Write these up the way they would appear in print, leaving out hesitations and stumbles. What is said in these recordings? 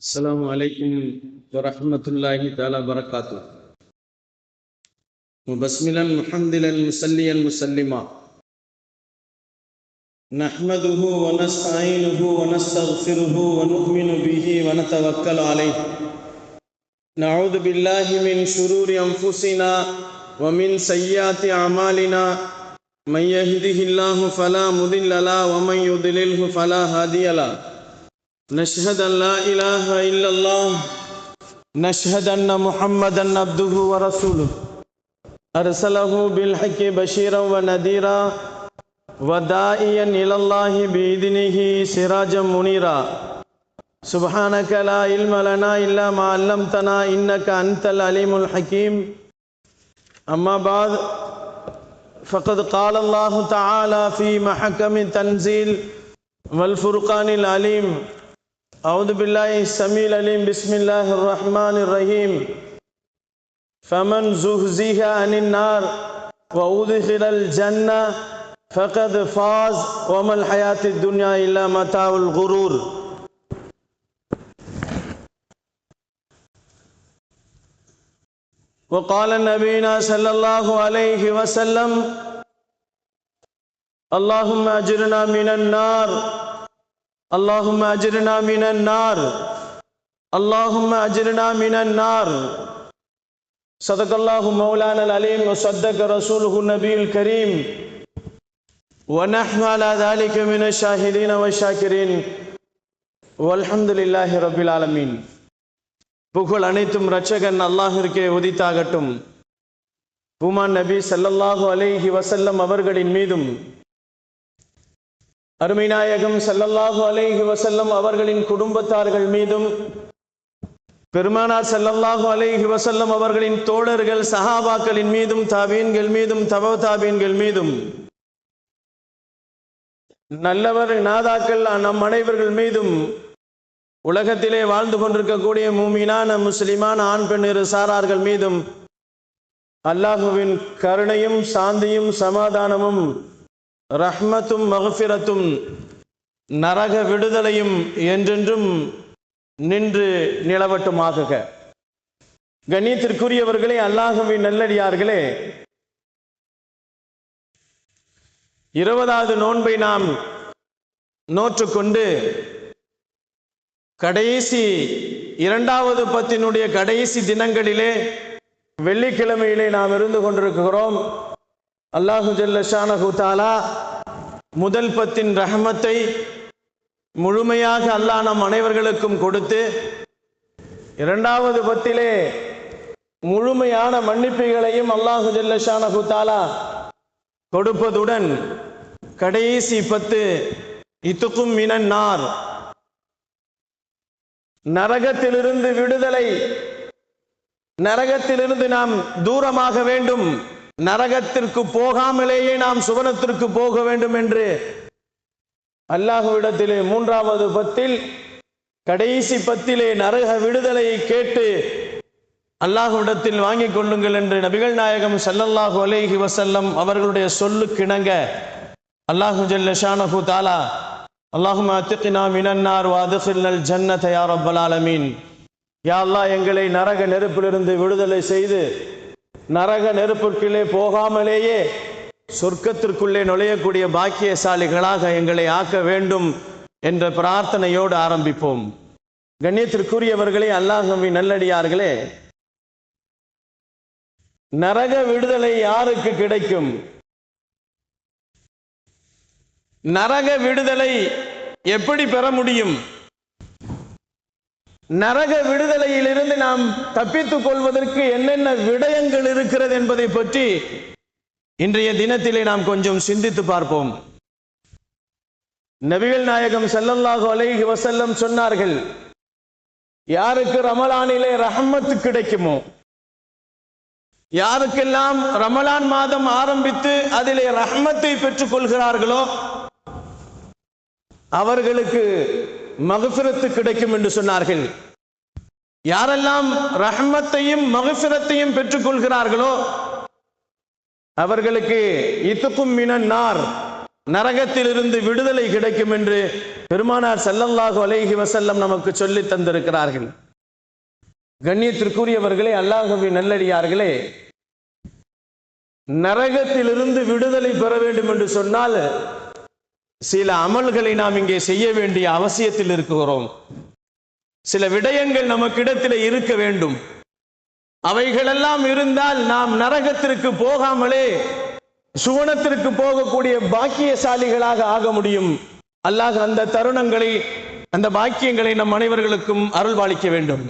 السلام عليكم ورحمة الله تعالى وبركاته. مبسملا محمدا مسليا مسلما نحمده ونستعينه ونستغفره ونؤمن به ونتوكل عليه. نعوذ بالله من شرور أنفسنا ومن سيئات أعمالنا. من يهده الله فلا مضل له ومن يضلله فلا هادي له. نشهد أن لا إله إلا الله نشهد أن محمدا عبده ورسوله أرسله بالحق بشيرا ونذيرا وداعيا إلى الله بإذنه سراجا منيرا. سبحانك لا علم لنا إلا ما علمتنا إنك أنت العليم الحكيم. أما بعد فقد قال الله تعالى في محكم التنزيل والفرقان العليم. أعوذ بالله السميع العليم. بسم الله الرحمن الرحيم. فمن زحزح عن النار وأدخل الجنة فقد فاز وما الحياة الدنيا إلا متاع الغرور. وقال نبينا صلى الله عليه وسلم اللهم أجرنا من النار اللهم أجرنا من النار اللهم أجرنا من النار. صدق الله مولانا العليم وصدق رسوله النبي الكريم ونحن على ذلك من الشاهدين والشاكرين والحمد لله رب العالمين. புகழ் அனைத்தும் இரட்சகன் அல்லாஹ்விற்கே உரித்தாகட்டும். பூமான் நபி ஸல்லல்லாஹு அலைஹி வஸல்லம் அவர்களின் மீதும் அருமை நாயகம் ஸல்லல்லாஹு அலைஹி வஸல்லம் அவர்களின் குடும்பத்தார்கள் மீதும் பெருமானார் ஸல்லல்லாஹு அலைஹி வஸல்லம் அவர்களின் தோழர்கள் சஹாபாக்களின் மீதும் தாபீன்கள் மீதும் தபௌ தாபீன்கள் மீதும் நல்லவர் நாதாக்கள் நம் அனைவர்கள் மீதும் உலகத்திலே வாழ்ந்து கொண்டிருக்கக்கூடிய மூமினான முஸ்லிமான ஆண் பெண் இரு சாரார்கள் மீதும் அல்லாஹுவின் கருணையும் சாந்தியும் சமாதானமும் ரஹ்மத்தும் மக்ஃபிரத்தும் நரக விடுதலையும் என்றென்றும் நின்று நிலவட்டுமாக. கண்ணியத்திற்குரியவர்களே, அல்லாஹுவின் நல்லடியார்களே, 20வது நோன்பை நாம் நோற்றுக்கொண்டு கடைசி 2வது பத்தினுடைய கடைசி தினங்களிலே வெள்ளிக்கிழமையிலே நாம் இருந்து கொண்டிருக்கிறோம். அல்லாஹு ஜல்ல ஷானஹு தஆலா முதல் பத்தின் ரஹமத்தை முழுமையாக அல்லாஹ் நம் அனைவர்களுக்கும் கொடுத்து 2வது பத்திலே முழுமையான மன்னிப்புகளையும் அல்லாஹு ஜல்ல ஷானஹு தஆலா கொடுப்பதுடன் கடைசி 10 இத்துக்கும் மினன் நார், நரகத்திலிருந்து விடுதலை, நரகத்திலிருந்து நாம் தூரமாக வேண்டும், நரகத்திற்கு போகாமலேயே நாம் சுவனத்திற்கு போக வேண்டும் என்று அல்லாஹ்விடத்திலே 3வது பத்தில் கடைசி பத்திலே நரக விடுதலையை கேட்டு அல்லாஹ்விடத்தில் வாங்கிக் கொள்ளுங்கள் என்று நபிகள் நாயகம் ஸல்லல்லாஹு அலைஹி வஸல்லம் அவர்களுடைய சொல்லுக்கிணங்க அல்லாஹு ஜல்ல ஷானஹு தஆலா அல்லாஹும்ம அத்திக்னா மினன் நார் வ அத்கில்னல் ஜன்னத யா ரப்பல் ஆலமீன். யா அல்லாஹ், எங்களை நரக நெருப்பிலிருந்து விடுதலை செய்து நரக நெருப்புக்குள்ளே போகாமலேயே சொர்க்கத்திற்குள்ளே நுழையக்கூடிய பாக்கியசாலிகளாக எங்களை ஆக்க வேண்டும் என்ற பிரார்த்தனையோடு ஆரம்பிப்போம். கண்ணியத்திற்குரியவர்களே, அல்லாஹ்வின் நல்லடியார்களே, நரக விடுதலை யாருக்கு கிடைக்கும்? நரக விடுதலை எப்படி பெற முடியும்? நரக விடுதலையிலிருந்து நாம் தப்பித்துக் கொள்வதற்கு என்னென்ன விடயங்கள் இருக்கிறது என்பதை பற்றி இன்றைய தினத்திலே நாம் கொஞ்சம் சிந்தித்து பார்ப்போம். நபிகள் நாயகம் ஸல்லல்லாஹு அலைஹி வஸல்லம் சொன்னார்கள், யாருக்கு ரமலானிலே ரஹ்மத் கிடைக்குமோ, யாருக்கெல்லாம் ரமலான் மாதம் ஆரம்பித்து அதிலே ரஹ்மத்தை பெற்றுக் கொள்கிறார்களோ அவர்களுக்கு மக்ஃபிரத்து கிடைக்கும் என்று சொன்னார்கள். யாரெல்லாம் ரஹ்மத்தையும் மக்ஃபிரத்தையும் பெற்றுக் கொள்கிறார்களோ அவர்களுக்கு இத்துக்கும் மினன் நார், நரகத்திலிருந்து விடுதலை கிடைக்கும் என்று பெருமானார் ஸல்லல்லாஹு அலைஹி வஸல்லம் நமக்கு சொல்லி தந்திருக்கிறார்கள். கண்ணியத்திற்குரியவர்களே, அல்லாஹ்வின் நல்லடியார்களே, நரகத்திலிருந்து விடுதலை பெற வேண்டும் என்று சொன்னால் சில அமல்களை நாம் இங்கே செய்ய வேண்டிய அவசியத்தில் இருக்கிறோம். சில விடயங்கள் நமக்கிடத்தில் இருக்க வேண்டும். அவைகளெல்லாம் இருந்தால் நாம் நரகத்திற்கு போகாமலே சுவனத்திற்கு போகக்கூடிய பாக்கியசாலிகளாக ஆக முடியும். அல்லாஹ் அந்த தருணங்களை, அந்த பாக்கியங்களை நம் அனைவர்களுக்கும் அருள்பாலிக்க வேண்டும்.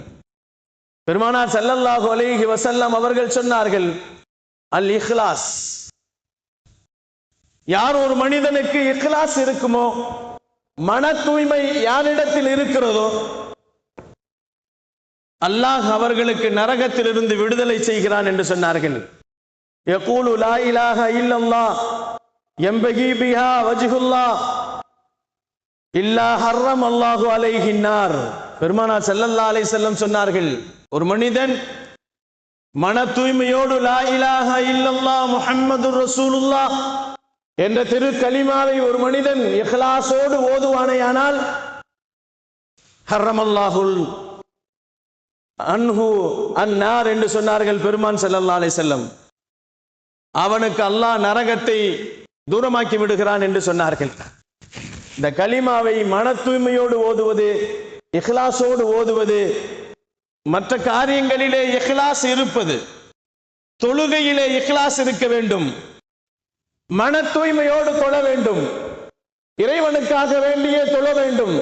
பெருமானார் ஸல்லல்லாஹு அலைஹி வஸல்லம் அவர்கள் சொன்னார்கள், அல் இஹ்லாஸ். யார் ஒரு மனிதனுக்கு இஹ்லாஸ் இருக்குமோ, மன தூய்மை யாரிடத்தில் இருக்கிறதோ, அல்லாஹ் அவர்களுக்கு நரகத்திலிருந்து விடுதலை செய்கிறான் என்று சொன்னார்கள். யகூலு லா இலாஹ இல்லல்லாஹ் யம்பகி பிஹா வஜ்ஹுல்லாஹ் இல்லா ஹர்ரம் அல்லாஹு அலைஹின் நார். பெருமானார் ஸல்லல்லாஹு அலைஹி வஸல்லம் சொன்னார்கள், ஒரு மனிதன் மன தூய்மையோடு லா இலாஹ இல்லல்லாஹ் முஹம்மதுர் ரசூலுல்லாஹ் என்ற திரு கலிமாவை ஒரு மனிதன் இஹ்லாஸோடு ஓதுவானேயானால் ஹர்ரமல்லாஹுல் அன்ஹு அன்னார் என்று சொன்னார்கள் பெருமான் ஸல்லல்லாஹு அலைஹி வஸல்லம். அவனுக்கு அல்லாஹ் நரகத்தை தூரமாக்கி விடுகிறான் என்று சொன்னார்கள். இந்த கலிமாவை மன தூய்மையோடு ஓதுவது, இஹ்லாஸோடு ஓதுவது, மற்ற காரியங்களிலே இஹ்லாஸ் இருப்பது, தொழுகையிலே இஹ்லாஸ் இருக்க வேண்டும், மன தூய்மையோடு தொழ வேண்டும், இறைவனுக்காக வேண்டிய தொழ வேண்டும்,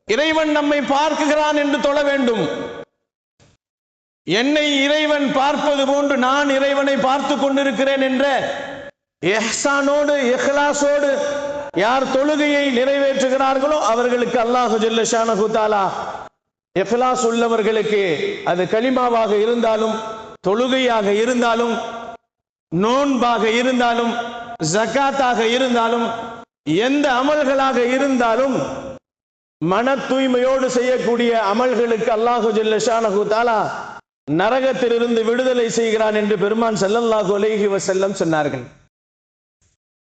இறைவன் நம்மை பார்க்குகிறான் என்று தொழ வேண்டும். என்னை இறைவன் பார்ப்பது போன்று நான் இறைவனை பார்த்து கொண்டிருக்கிறேன் என்ற இஹ்சானோடு இஹ்லாஸோடு யார் தொழுகையை நிறைவேற்றுகிறார்களோ அவர்களுக்கு அல்லாஹு ஜல்ல ஷானஹு தஆலா இஹ்லாஸ் உள்ளவர்களுக்கு, அது கலிமாவாக இருந்தாலும், தொழுகையாக இருந்தாலும், நோன்பாக இருந்தாலும், ஜகாத்தாக இருந்தாலும், எந்த அமல்களாக இருந்தாலும், மன தூய்மையோடு செய்யக்கூடிய அமல்களுக்கு அல்லாஹு ஜல்ல ஷானஹு தஆலா நரகத்திலிருந்து விடுதலை செய்கிறான் என்று பெருமான் ஸல்லல்லாஹு அலைஹி வஸல்லம் சொன்னார்கள்.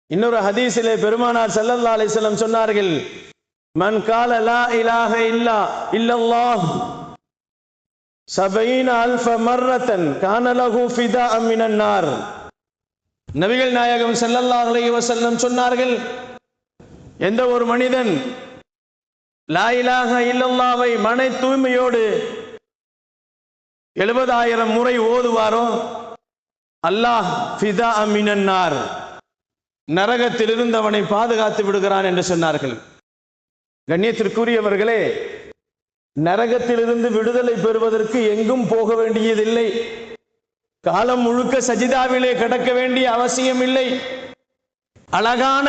இன்னொரு ஹதீஸிலே பெருமானார் ஸல்லல்லாஹு அலைஹி வஸல்லம் சொன்னார்கள், மன் கால லா இலாஹ இல்லல்லாஹ் 70000 மர்ரத்தன் கான லஹு ஃபிதாஅன் மினன் நார். நபிகள் நாயகம் ஸல்லல்லாஹு அலைஹி வஸல்லம் சொன்னார்கள், எந்த ஒரு மனிதன் லா இலாஹ இல்லல்லாஹ்வை மன தூய்மையோடு 70000 முறை ஓதுவாரோ அல்லாஹ் ஃபிதாஅன் மினன் நார், நரகத்திலிருந்து அவனை பாதுகாத்து விடுகிறான் என்று சொன்னார்கள். கண்ணியத்திற்குரியவர்களே, நரகத்திலிருந்து விடுதலை பெறுவதற்கு எங்கும் போக வேண்டியதில்லை. காலம் முழுக்க சஜிதாவிலே கிடக்க வேண்டிய அவசியம் இல்லை. அழகான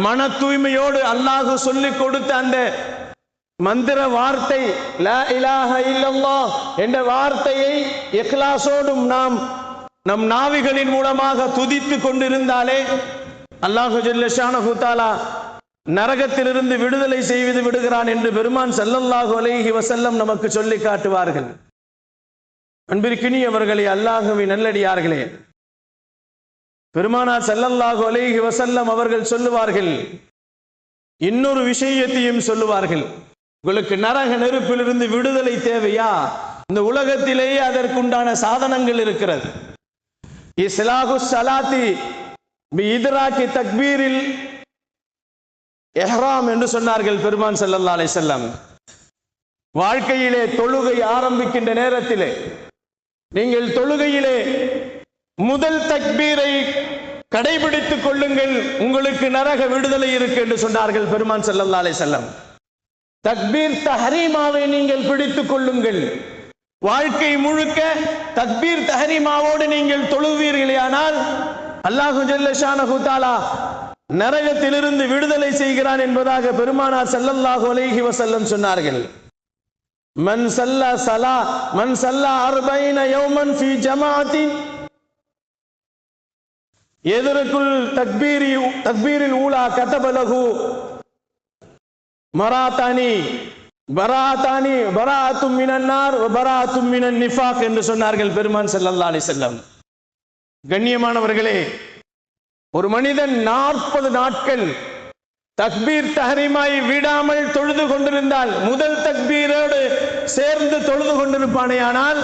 மன தூய்மையோடு அல்லாஹ் சொல்லிக் கொடுத்த அந்த மந்திர வார்த்தை லா இலாஹ இல்லல்லாஹ் என்ற வார்த்தையை இஹ்லாஸோடும் நாம் நம் நாவிகளின் மூலமாக துதித்து கொண்டிருந்தாலே அல்லாஹ் ஜல்ல ஷானஹு தஆலா நரகத்திலிருந்து விடுதலை செய்து விடுகிறான் என்று பெருமான் ஸல்லல்லாஹு அலைஹி வஸல்லம் நமக்கு சொல்லி காட்டுவார்கள். அன்பிற்கினியவர்களே, அல்லாஹ்வின் நல்லடியார்களே, பெருமானார் ஸல்லல்லாஹு அலைஹி வஸல்லம் அவர்கள் சொல்லுவார்கள், இன்னொரு விஷயத்தையும் சொல்லுவார்கள். உங்களுக்கு நரக நெருப்பிலிருந்து விடுதலை தேவையா? இந்த உலகத்திலேயே அதற்குண்டான சாதனங்கள் இருக்கிறது. இஸ்லாஹு ஸலாத்தி பி இத்ராக்கி தக்பீரில் இஹ்ராம் என்று சொன்னார்கள் பெருமான் ஸல்லல்லாஹு அலைஹி வஸல்லம். வாழ்க்கையிலே தொழுகை ஆரம்பிக்கின்ற நேரத்திலே நீங்கள் தொழுகையிலே முதல் தக்பீரை கடைபிடித்துக் கொள்ளுங்கள், உங்களுக்கு நரக விடுதலை இருக்கு என்று சொன்னார்கள் பெருமான் ஸல்லல்லாஹு அலைஹி வஸல்லம். தக்பீர் தஹரீமாவை நீங்கள் பிடித்துக் கொள்ளுங்கள். வாழ்க்கை முழுக்க தக்பீர் தஹரீமாவோடு நீங்கள் தொழுவீர்களேயானால் அல்லாஹ் ஜல்ல ஷானஹு தஆலா நரகத்திலிருந்து விடுதலை செய்கிறான் என்பதாக பெருமானார் ஸல்லல்லாஹு அலைஹி வஸல்லம் சொன்னார்கள். மன் ஸல்லா 40 யௌமன் ஃபீ ஜமாஅத்தின் எதற்குல் தக்பீரில் ஊலா கதபலஹு பராஅத்தும் மினன் நார் வ பராஅத்தும் மினன் நிஃபாக் என்று சொன்னார்கள் பெருமான் ஸல்லல்லாஹு அலைஹி வஸல்லம். கண்ணியமானவர்களே, ஒரு மனிதன் 40 நாட்கள் தக்பீர் தஹரீமாய் விடாமல் தொழுது கொண்டிருந்தால், முதல் தக்பீரோடு சேர்ந்து தொழுது கொண்டிருப்பானேயானால்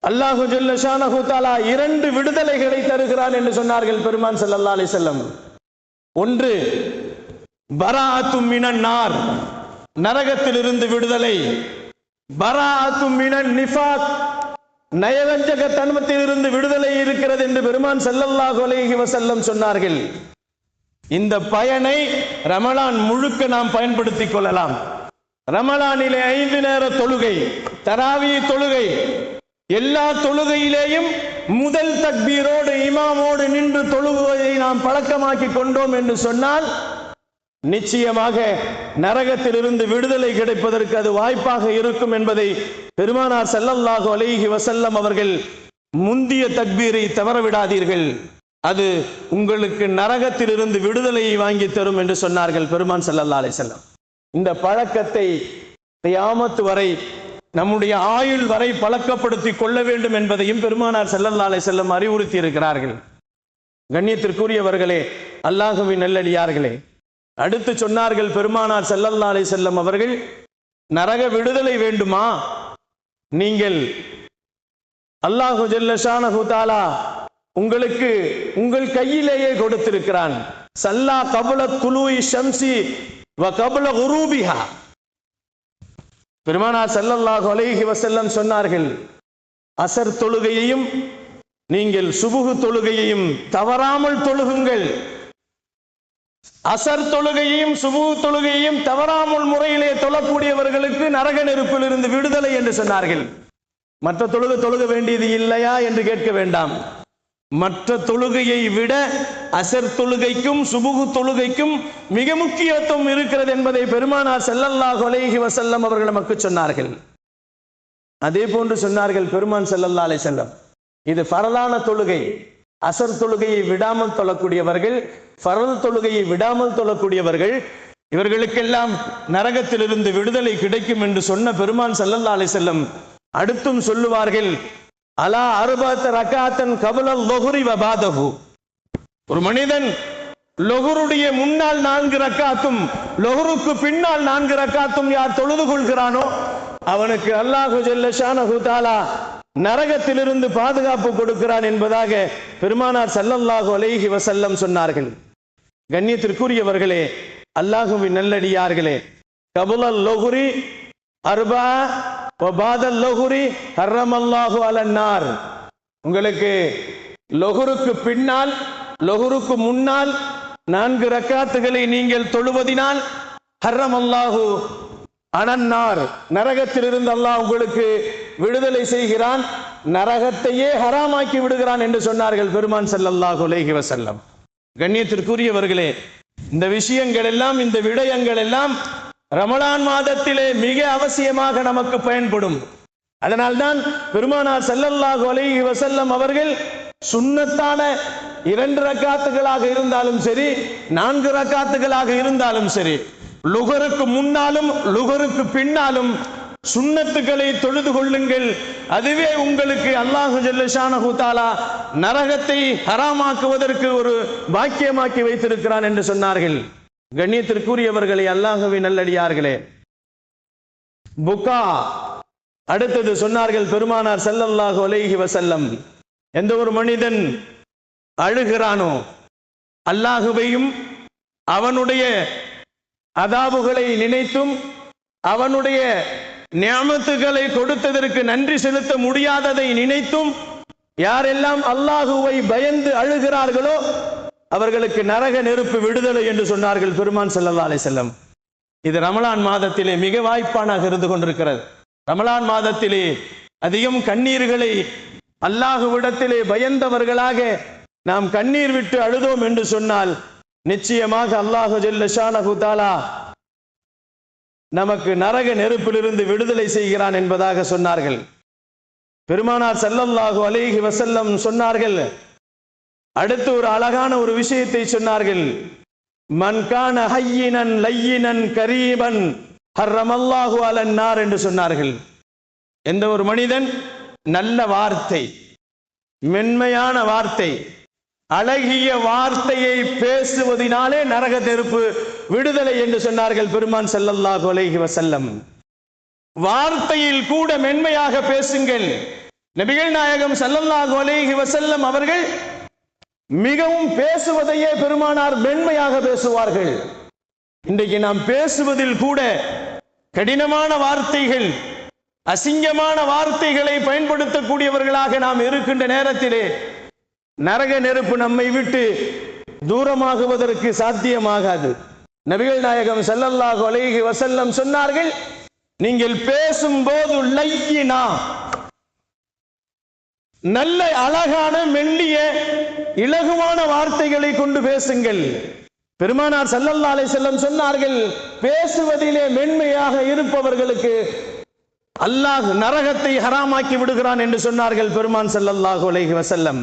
அல்லாஹு ஜல்ல ஷானஹு தஆலா 2 விடுதலைகளை தருகிறான் என்று சொன்னார்கள் பெருமான் ஸல்லல்லாஹு அலைஹி வஸல்லம். ஒன்று பராஅத்தும் மினன் நார், நரகத்திலிருந்து விடுதலை. பராஅத்தும் மினன் நிஃபாக், நயவஞ்சக தன்மத்திலிருந்து விடுதலை இருக்கிறது என்று பெருமான் ஸல்லல்லாஹு அலைஹி வஸல்லம் சொன்னார்கள். இந்த பயனை ரமலான் முழுக்க நாம் பயன்படுத்திக் கொள்ளலாம். ரமலானிலே 5 நேர தொழுகை, தராவி தொழுகை, எல்லா தொழுகையிலேயும் முதல் தக்பீரோடு இமாமோடு நின்று தொழுகுவதை நாம் பழக்கமாக்கி கொண்டோம் என்று சொன்னால் நிச்சயமாக நரகத்திலிருந்து விடுதலை கிடைப்பதற்கு அது வாய்ப்பாக இருக்கும் என்பதை பெருமானார் ஸல்லல்லாஹு அலைஹி வஸல்லம் அவர்கள் முந்திய தக்பீரை தவறவிடாதீர்கள், அது உங்களுக்கு நரகத்திலிருந்து விடுதலையை வாங்கி தரும் என்று சொன்னார்கள் பெருமான் ஸல்லல்லாஹு அலைஹி வஸல்லம். இந்த பழக்கத்தை கியாமத் வரை, நம்முடைய ஆயுள் வரை பழக்கப்படுத்தி கொள்ள வேண்டும் என்பதையும் பெருமானார் ஸல்லல்லாஹு அலைஹி வஸல்லம் அறிவுறுத்தி இருக்கிறார்கள். கண்ணியத்திற்குரியவர்களே, அல்லாஹ்வின் நல்லடியார்களே, அடுத்து சொன்னார்கள் பெருமானார் ஸல்லல்லாஹு அலைஹி வஸல்லம் அவர்கள், நரக விடுதலை வேண்டுமா? நீங்கள் அல்லாஹு ஜல்ல ஷானஹு தஆலா உங்களுக்கு உங்கள் கையிலேயே கொடுத்திருக்கிறான். சல்லா கபல துலூஇ ஷம்சி வ கபல குரூபிஹா. பெருமானார் ஸல்லல்லாஹு அலைஹி வஸல்லம் சொன்னார்கள், அசர் தொழுகையையும் நீங்கள் சுபுஹ் தொழுகையையும் தவறாமல் தொழுகுங்கள். அசர் தொழுகையையும் சுபுஹ் தொழுகையையும் தவறாமல் முறையிலே தொழக்கூடியவர்களுக்கு நரக நெருப்பில் இருந்து விடுதலை என்று சொன்னார்கள். மற்ற தொழுக வேண்டியது இல்லையா என்று கேட்க வேண்டாம். மற்ற தொழுகையை விட அசர் தொழுகைக்கும் சுபுஹ் தொழுகைக்கும் மிக முக்கியத்துவம் இருக்கிறது என்பதை பெருமானார் ஸல்லல்லாஹு அலைஹி வஸல்லம் அவர்கள் நமக்கு சொன்னார்கள். அதே போன்று சொன்னார்கள் பெருமான் ஸல்லல்லாஹு அலைஹி வஸல்லம், இது ஃபரலான தொழுகை. அசர் தொழுகையை விடாமல் தொழக்கூடியவர்கள், ஃபரல் தொழுகையை விடாமல் தொழக்கூடியவர்கள், இவர்களுக்கெல்லாம் நரகத்திலிருந்து விடுதலை கிடைக்கும் என்று சொன்ன பெருமான் ஸல்லல்லாஹு அலைஹி வஸல்லம் அடுத்தும் சொல்லுவார்கள், அலா அர்பஅத் ரகாத்தன் கபலல் லுஹ்ரி வ பாதஹு. ஒரு மனிதன் லொஹருடைய முன்னால் 4 ரக்காத்தும் லொஹருக்கு பின்னால் 4 ரக்காத்தும் யார் தொழுது கொள்கிறானோ அவனுக்கு அல்லாஹு ஜல்ல ஷானஹு தஆலா நரகத்திலிருந்து பாதுகாப்பு கொடுக்கிறான் என்பதாக பெருமானார் ஸல்லல்லாஹு அலைஹி வஸல்லம் சொன்னார்கள். கண்ணியத்திற்குரியவர்களே, அல்லாஹ்வின் நல்லடியார்களே, கபலல் லுஹ்ரி அர்பா வ பாதல் லுஹ்ரி ஹர்ரமல்லாஹு அலன் நார். உங்களுக்கு லொஹருக்கு பின்னால் லொஹருக்கு முன்னால் 4 ரக்காத்துகளை நீங்கள் தொழுவதினால் ஹர்ரமல்லாஹு அனன்னார், நரகத்திலிருந்து அல்லாஹ் உங்களுக்கு விடுதலை செய்கிறான், நரகத்தையே ஹராமாக்கி விடுகிறான் என்று சொன்னார்கள் பெருமான் ஸல்லல்லாஹு அலைஹி வஸல்லம். கண்ணியத்திற்குரியவர்களே, இந்த விஷயங்கள் எல்லாம், இந்த விடயங்கள் எல்லாம் ரமலான் மாதத்திலே மிக அவசியமாக நமக்கு பயன்படும். அதனால்தான் பெருமானார் ஸல்லல்லாஹு அலைஹி வஸல்லம் அவர்கள் சுன்னத்தான 2 ரக்காத்துகளாக இருந்தாலும் சரி, 4 ரக்காத்துகளாக இருந்தாலும் சரி, லுஹருக்கு முன்னாலும் லுஹருக்கு பின்னாலும் சுன்னத்துக்களை தொழுது கொள்ளுங்கள். அதுவே உங்களுக்கு அல்லாஹு ஜல்ல ஷானஹு தஆலா நரகத்தை ஹராமாக்குவதற்கு ஒரு பாக்கியமாக்கி வைத்திருக்கிறான் என்று சொன்னார்கள். கண்ணியத்திற்குரியவர்களே, அல்லாஹ்வின் நல்லடியார்களே, புகா அடுத்தது சொன்னார்கள் பெருமானார் ஸல்லல்லாஹு அலைஹி வஸல்லம், எந்த ஒரு மனிதன் அழுகிறானோ அல்லாஹுவையும் அவனுடைய அதாபுகளை நினைத்தும் அவனுடைய நிஅமத்துகளை கொடுத்ததற்கு நன்றி செலுத்த முடியாததை நினைத்தும் யாரெல்லாம் அல்லாஹுவை பயந்து அழுகிறார்களோ அவர்களுக்கு நரக நெருப்பு விடுதலை என்று சொன்னார்கள் பெருமான் ஸல்லல்லாஹு அலைஹி வஸல்லம். இது ரமலான் மாதத்திலே மிக வாய்ப்பானாக இருந்து கொண்டிருக்கிறது. ரமலான் மாதத்திலே அதிகம் கண்ணீர்களை அல்லாஹுவிடத்திலே பயந்தவர்களாக நாம் கண்ணீர் விட்டு அழுதோம் என்று சொன்னால் நிச்சயமாக அல்லாஹு ஜல்ல ஷானஹு தஆலா நமக்கு நரக நெருப்பிலிருந்து விடுதலை செய்கிறான் என்பதாக சொன்னார்கள். பெருமானார் ஸல்லல்லாஹு அலைஹி வஸல்லம் சொன்னார்கள், அடுத்து ஒரு அழகான ஒரு விஷயத்தை சொன்னார்கள், மன் கான ஹய்யினன் லய்யினன் கரீபன் ஹர்ரமல்லாஹு அலன் நார் என்று சொன்னார்கள். எந்த ஒரு மனிதன் நல்ல வார்த்தை, மென்மையான வார்த்தை, அழகிய வார்த்தையை பேசுவதினாலே நரக நெருப்பு விடுதலை என்று சொன்னார்கள் பெருமான் ஸல்லல்லாஹு அலைஹி வஸல்லம். வார்த்தையில் கூட மென்மையாக பேசுங்கள். நபிகள் நாயகம் ஸல்லல்லாஹு அலைஹி வஸல்லம் அவர்கள் மிகவும் பேசுவதையே பெருமானார் மென்மையாக பேசுவார்கள். இன்றைக்கு நாம் பேசுவதில் கூட கடினமான வார்த்தைகள், அசிங்கமான வார்த்தைகளை பயன்படுத்தக்கூடியவர்களாக நாம் இருக்கின்ற நேரத்திலே நரக நெருப்பு நம்மை விட்டு தூரமாகுவதற்கு சாத்தியமாகாது. நபிகள் நாயகம் ஸல்லல்லாஹு அலைஹி வஸல்லம் சொன்னார்கள், நீங்கள் பேசும்போது லையினா, நல்ல அழகான மெல்லிய இலகுவான வார்த்தைகளை கொண்டு பேசுங்கள். பெருமானார் ஸல்லல்லாஹு அலைஹி வஸல்லம் சொன்னார்கள், பேசுவதிலே மென்மையாக இருப்பவர்களுக்கு அல்லாஹ் நரகத்தை ஹராமாக்கி விடுகிறான் என்று சொன்னார்கள் பெருமான் ஸல்லல்லாஹு அலைஹி வஸல்லம்.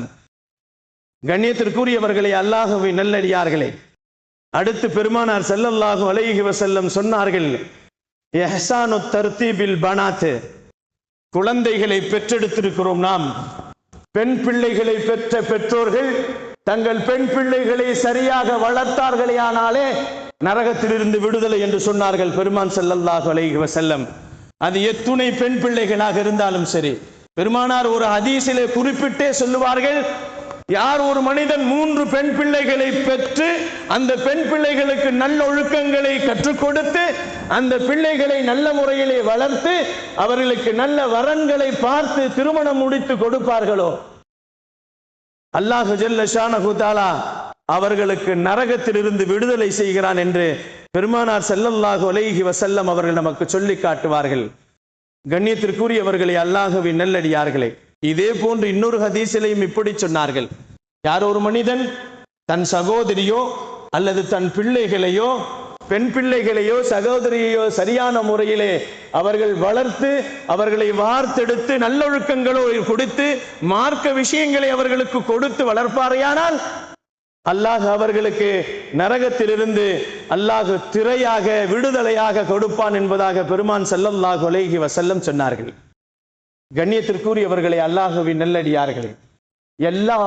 கண்ணியத்திற்குரியவர்களே, அல்லாஹ்வின் நல்லடியார்களே, அடுத்து பெருமானார் ஸல்லல்லாஹு அலைஹி வஸல்லம் சொன்னார்கள், இஹ்சானு தர்தீபில் பனாத், குழந்தைகளை பெற்றெடுத்திருக்கிறோம் நாம். பெண் பிள்ளைகளை பெற்ற பெற்றோர்கள் தங்கள் பெண் பிள்ளைகளை சரியாக வளர்த்தார்களேயானாலே நரகத்திலிருந்து விடுதலை என்று சொன்னார்கள் பெருமான் ஸல்லல்லாஹு அலைஹி வஸல்லம். அது எத்துணை பெண் பிள்ளைகளாக இருந்தாலும் சரி. பெருமானார் ஒரு ஹதீஸிலே குறிப்பிட்டே சொல்லுவார்கள், யார் ஒரு மனிதன் 3 பெண் பிள்ளைகளை பெற்று அந்த பெண் பிள்ளைகளுக்கு நல்ல ஒழுக்கங்களை கற்றுக் கொடுத்து அந்த பிள்ளைகளை நல்ல முறையிலே வளர்த்து அவர்களுக்கு நல்ல வரன்களை பார்த்து திருமணம் முடித்து கொடுப்பார்களோ, அல்லாஹ் ஜல்ல ஷானஹு தஆலா அவர்களுக்கு நரகத்திலிருந்து விடுதலை செய்கிறான் என்று பெருமானார் ஸல்லல்லாஹு அலைஹி வஸல்லம் அவர்கள் நமக்கு சொல்லி காட்டுவார்கள். கண்ணியத்திற்குரியவர்களே, அல்லாஹ்வின் நல்லடியார்களே, இதே போன்று இன்னொரு ஹதீஸிலையும் இப்படி சொன்னார்கள், யார் ஒரு மனிதன் தன் சகோதரியோ அல்லது தன் பிள்ளைகளையோ, பெண் பிள்ளைகளையோ சகோதரியையோ சரியான முறையிலே அவர்கள் வளர்த்து அவர்களை வார்த்தெடுத்து நல்லொழுக்கங்களோ கொடுத்து மார்க்க விஷயங்களை அவர்களுக்கு கொடுத்து வளர்ப்பாரையானால் அல்லாஹ் அவர்களுக்கு நரகத்திலிருந்து அல்லாஹ் திரையாக விடுதலையாக கொடுப்பான் என்பதாக பெருமான் ஸல்லல்லாஹு அலைஹி வஸல்லம் சொன்னார்கள். கண்ணியத்திற்குரியவர்களே, அல்லாஹ்வின் நல்லடியார்களே, எல்லா